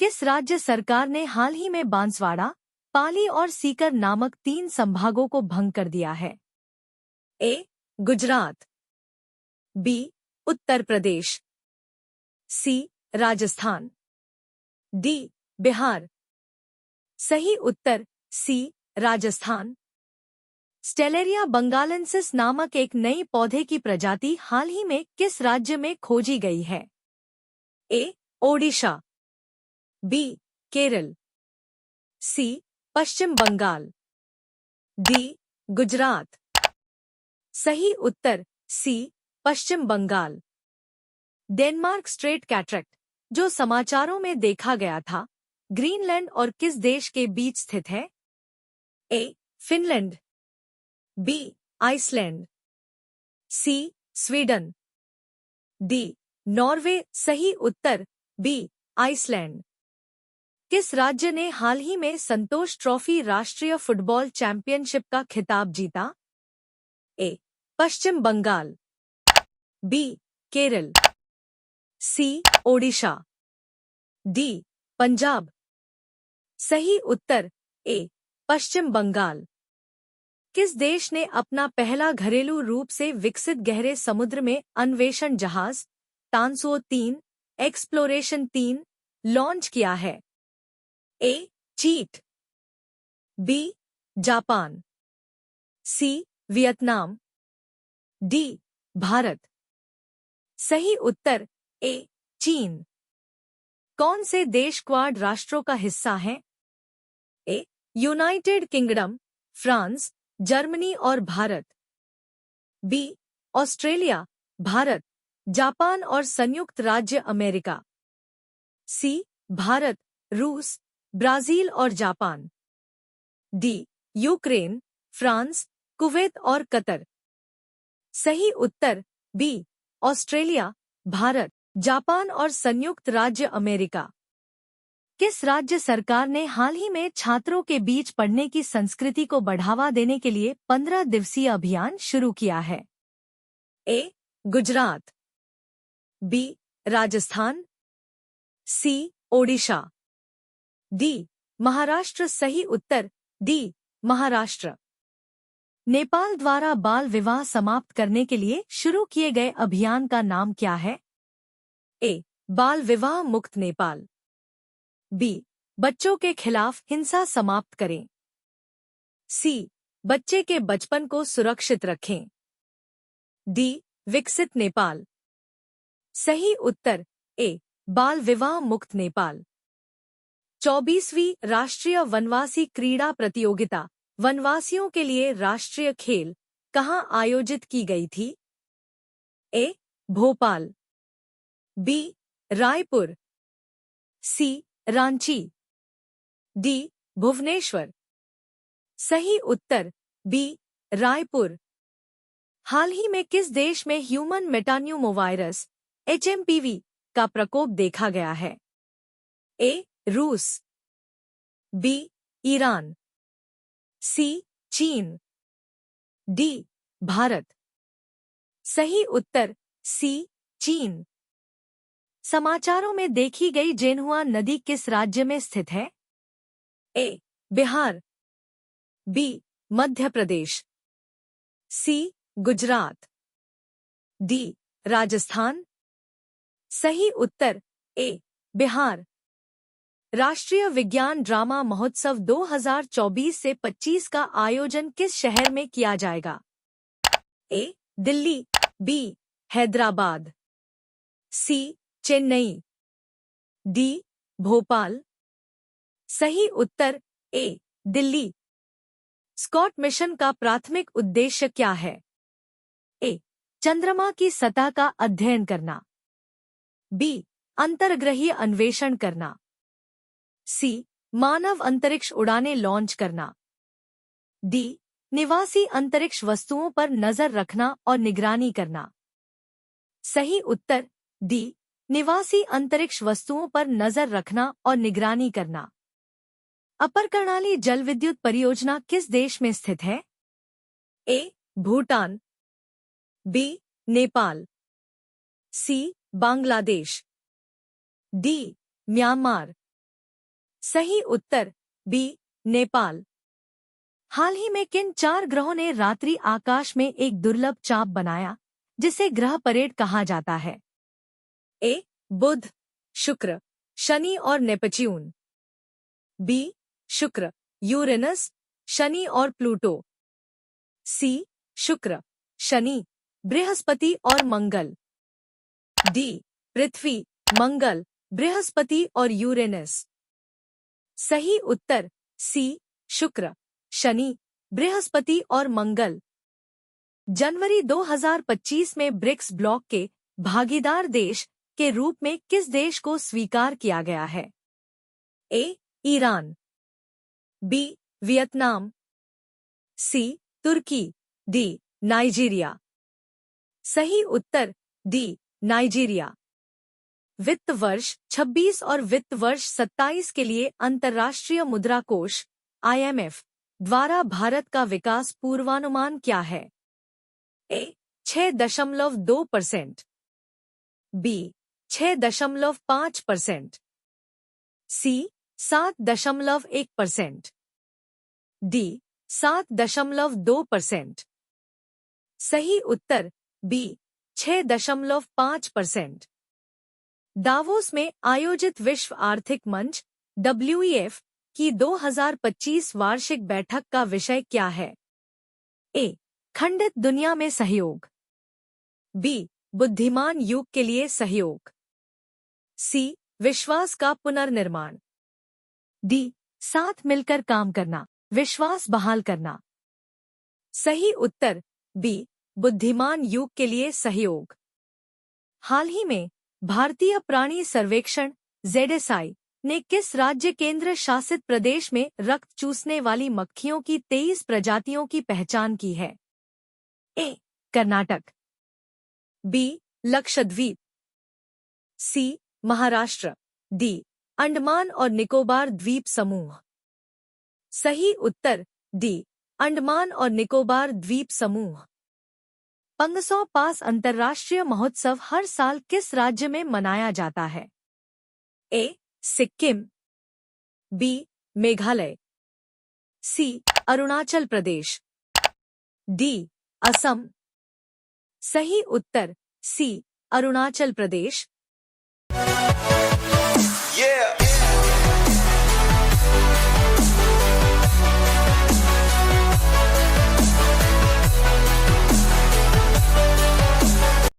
किस राज्य सरकार ने हाल ही में बांसवाड़ा, पाली और सीकर नामक 3 संभागों को भंग कर दिया है? ए. गुजरात, बी. उत्तर प्रदेश, सी. राजस्थान, डी. बिहार। सही उत्तर सी. राजस्थान। स्टेलेरिया बंगालेंसिस नामक एक नई पौधे की प्रजाति हाल ही में किस राज्य में खोजी गई है? ए. ओडिशा, बी. केरल, सी. पश्चिम बंगाल, डी. गुजरात। सही उत्तर सी. पश्चिम बंगाल। डेनमार्क स्ट्रेट कैटरेक्ट, जो समाचारों में देखा गया था, ग्रीनलैंड और किस देश के बीच स्थित है? A. Finland, B. Iceland, C. Sweden, D. Norway. सही उत्तर बी. आइसलैंड। किस राज्य ने हाल ही में संतोष ट्रॉफी राष्ट्रीय फुटबॉल चैंपियनशिप का खिताब जीता? ए. पश्चिम बंगाल, बी. केरल, सी. ओडिशा, डी. पंजाब। सही उत्तर ए. पश्चिम बंगाल। किस देश ने अपना पहला घरेलू रूप से विकसित गहरे समुद्र में अन्वेषण जहाज तानसुओ 3 एक्सप्लोरेशन 3 लॉन्च किया है? ए. चीन, B. Japan, C. Vietnam, D. Bharat. सही उत्तर ए. चीन। कौन से देश क्वाड राष्ट्रों का हिस्सा हैं? A. United Kingdom, France, Germany और Bharat, B. Australia, Bharat, Japan और संयुक्त राज्य अमेरिका, सी. भारत, रूस, ब्राजील और Japan, D. Ukraine, France, Kuwait और कतर। सही उत्तर बी. ऑस्ट्रेलिया, भारत, जापान और संयुक्त राज्य अमेरिका। किस राज्य सरकार ने हाल ही में छात्रों के बीच पढ़ने की संस्कृति को बढ़ावा देने के लिए 15 दिवसीय अभियान शुरू किया है? ए. गुजरात, बी. राजस्थान, सी. ओडिशा, डी. महाराष्ट्र। सही उत्तर डी. महाराष्ट्र। नेपाल द्वारा बाल विवाह समाप्त करने के लिए शुरू किए गए अभियान का नाम क्या है? ए. बाल विवाह मुक्त नेपाल, बी. बच्चों के खिलाफ हिंसा समाप्त करें, सी. बच्चे के बचपन को सुरक्षित रखें, डी. विकसित नेपाल। सही उत्तर ए. बाल विवाह मुक्त नेपाल। 24वीं राष्ट्रीय वनवासी क्रीड़ा प्रतियोगिता वनवासियों के लिए राष्ट्रीय खेल कहाँ आयोजित की गई थी? ए. भोपाल, बी. रायपुर, सी. रांची, डी. भुवनेश्वर। सही उत्तर बी. रायपुर। हाल ही में किस देश में ह्यूमन मेटान्यूमोवायरस HMPV का प्रकोप देखा गया है? ए. रूस, बी. ईरान, सी. चीन, डी. भारत। सही उत्तर सी. चीन। समाचारों में देखी गई जेनहुआ नदी किस राज्य में स्थित है? ए. बिहार, बी. मध्य प्रदेश, सी. गुजरात, डी. राजस्थान। सही उत्तर ए. बिहार। राष्ट्रीय विज्ञान ड्रामा महोत्सव 2024 से 25 का आयोजन किस शहर में किया जाएगा? ए. दिल्ली, बी. हैदराबाद, सी. चेन्नई, डी. भोपाल। सही उत्तर ए. दिल्ली। स्कॉट मिशन का प्राथमिक उद्देश्य क्या है? ए. चंद्रमा की सतह का अध्ययन करना, बी. अंतर्ग्रहीय अन्वेषण करना, सी. मानव अंतरिक्ष उड़ानें लॉन्च करना, डी. निवासी अंतरिक्ष वस्तुओं पर नजर रखना और निगरानी करना। सही उत्तर डी. निवासी अंतरिक्ष वस्तुओं पर नजर रखना और निगरानी करना। अपर कर्णाली जल विद्युत परियोजना किस देश में स्थित है? ए. भूटान, बी. नेपाल, सी. बांग्लादेश, डी. म्यांमार। सही उत्तर बी नेपाल। हाल ही में किन 4 ग्रहों ने रात्रि आकाश में एक दुर्लभ चाप बनाया जिसे ग्रह परेड कहा जाता है? ए बुध, शुक्र, शनि और नेपच्यून। बी शुक्र, यूरेनस, शनि और प्लूटो। सी शुक्र, शनि, बृहस्पति और मंगल। डी पृथ्वी, मंगल, बृहस्पति और यूरेनस। सही उत्तर सी शुक्र, शनि, बृहस्पति और मंगल। जनवरी 2025 में ब्रिक्स ब्लॉक के भागीदार देश के रूप में किस देश को स्वीकार किया गया है? ए ईरान, बी वियतनाम, सी तुर्की, डी नाइजीरिया। सही उत्तर डी नाइजीरिया। वित्त वर्ष 26 और वित्त वर्ष 27 के लिए अंतर्राष्ट्रीय मुद्रा कोष IMF द्वारा भारत का विकास पूर्वानुमान क्या है? ए 6.2%, बी 6.5%, सी 7.1%, डी 7.2%। सही उत्तर बी 6.5%। दावोस में आयोजित विश्व आर्थिक मंच WEF की 2025 वार्षिक बैठक का विषय क्या है? ए खंडित दुनिया में सहयोग, बी बुद्धिमान युग के लिए सहयोग, सी विश्वास का पुनर्निर्माण, डी साथ मिलकर काम करना, विश्वास बहाल करना। सही उत्तर बी बुद्धिमान युग के लिए सहयोग। हाल ही में भारतीय प्राणी सर्वेक्षण ZSI ने किस राज्य केंद्र शासित प्रदेश में रक्त चूसने वाली मक्खियों की 23 प्रजातियों की पहचान की है? ए कर्नाटक, बी लक्षद्वीप, सी महाराष्ट्र, डी अंडमान और निकोबार द्वीप समूह। सही उत्तर डी अंडमान और निकोबार द्वीप समूह। पंगसौ पास अंतर्राष्ट्रीय महोत्सव हर साल किस राज्य में मनाया जाता है? ए सिक्किम, बी मेघालय, सी अरुणाचल प्रदेश, डी असम। सही उत्तर सी अरुणाचल प्रदेश।